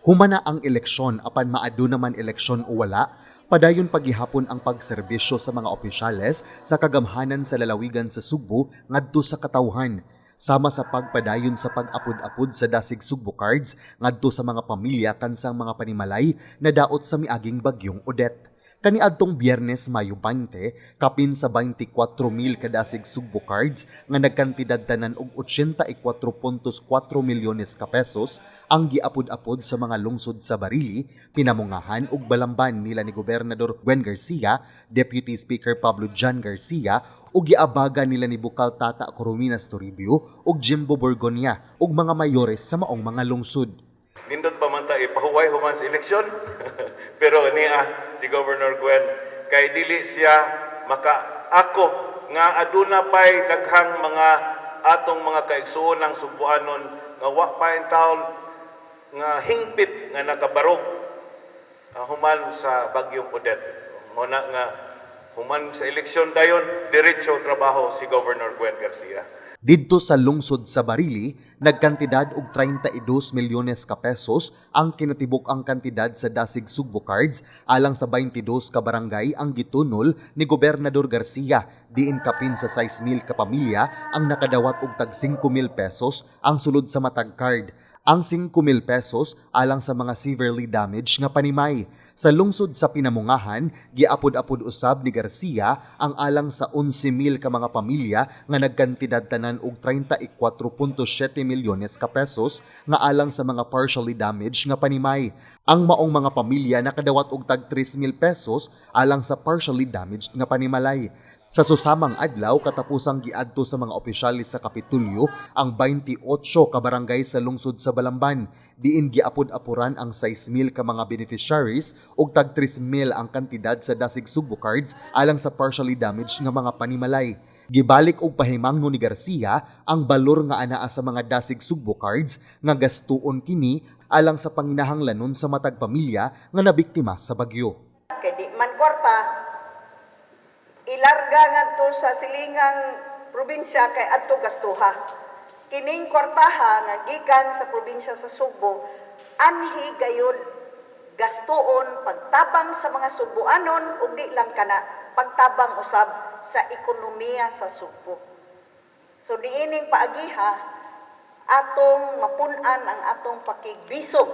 Humana ang eleksyon apan maadu naman eleksyon o wala, padayon paghihapon ang pagserbisyo sa mga opisyales sa kagamhanan sa lalawigan sa Sugbo ngadto sa katawhan. Sama sa pagpadayon sa pag-apod-apod sa dasig Sugbo cards ngadto sa mga pamilya kansang mga panimalay na daot sa miaging bagyong Odette. Kaniadtong Biyernes, Mayo 20, kapin sa 24,000 kadasig Sugbo cards nga nagkantidad tanan og 84.4 milyones ka pesos ang giapod-apod sa mga lungsod sa Barili, Pinamungahan ug Balamban nila ni Gobernador Gwen Garcia, Deputy Speaker Pablo John Garcia ug giabaga nila ni Bukal Tata Corominas Toribio ug Jimbo Borgonia ug mga mayores sa maong mga lungsod. Nindot pa man ta ipahuway human sa eleksyon. Pero niya si Governor Gwen kay dili siya makaako nga aduna pay daghang mga atong mga kaigsuon ng Sugboanon nga wa pa in taon nga hingpit nga nakabarog human sa bagyong Odette. Muna nga human sa eleksyon dayon diretso trabaho si Governor Gwen Garcia. Didto sa lungsod sa Barili, nagkantidad og 32 milyones ka pesos ang kinatibuk ang kantidad sa dasig Sugbo cards alang sa 22 ka barangay ang gitunol ni Gobernador Garcia diin kapin sa 6,000 ka pamilya ang nakadawat og tag 5,000 pesos ang sulod sa matag card. Ang 5,000 pesos alang sa mga severely damaged nga panimay. Sa lungsod sa Pinamungahan, giapod-apod usab ni Garcia ang alang sa 11,000 ka mga pamilya nga nagkantidad tanan og 34.7 milyones ka pesos nga alang sa mga partially damaged nga panimay. Ang maong mga pamilya nakadawat og tag 3,000 pesos alang sa partially damaged nga panimalay. Sa susamang adlaw, katapusang giadto sa mga opisyalis sa Kapitulyo ang 28 ka barangay sa lungsod sa Balamban, diin giapod-apuran ang 6,000 ka mga beneficiaries ug tag 3,000 ang kantidad sa dasig Sugbo cards alang sa partially damaged nga mga panimalay. Gibalik og pahimangno ni Garcia ang balor nga anaa sa mga dasig Sugbo cards nga gastuon kini alang sa panginahanglanon sa matag pamilya nga nabiktima sa bagyo. Kay di man kwarta ilarga ngadto sa silingang probinsya kay adto gastuha. Kining kwartaha nga gikan sa probinsya sa Sugbo anhi gayud gastuon pagtabang sa mga Sugboanon ug di lang kana pagtabang usab sa ekonomiya sa Sugbo. So diining paagiha atong mapun-an ang atong pakigbisog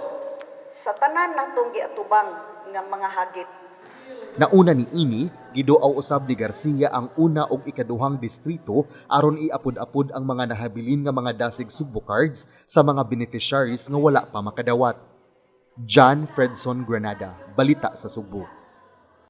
sa tanan natong giatubang nga mga hagit. Nauna ni ini, giduaw usab ni Garcia ang una ug ikaduhang distrito aron iapod-apod ang mga nahabilin nga mga dasig Sugbo cards sa mga beneficiaries nga wala pa makadawat. John Fredson Granada, Balita sa Sugbo.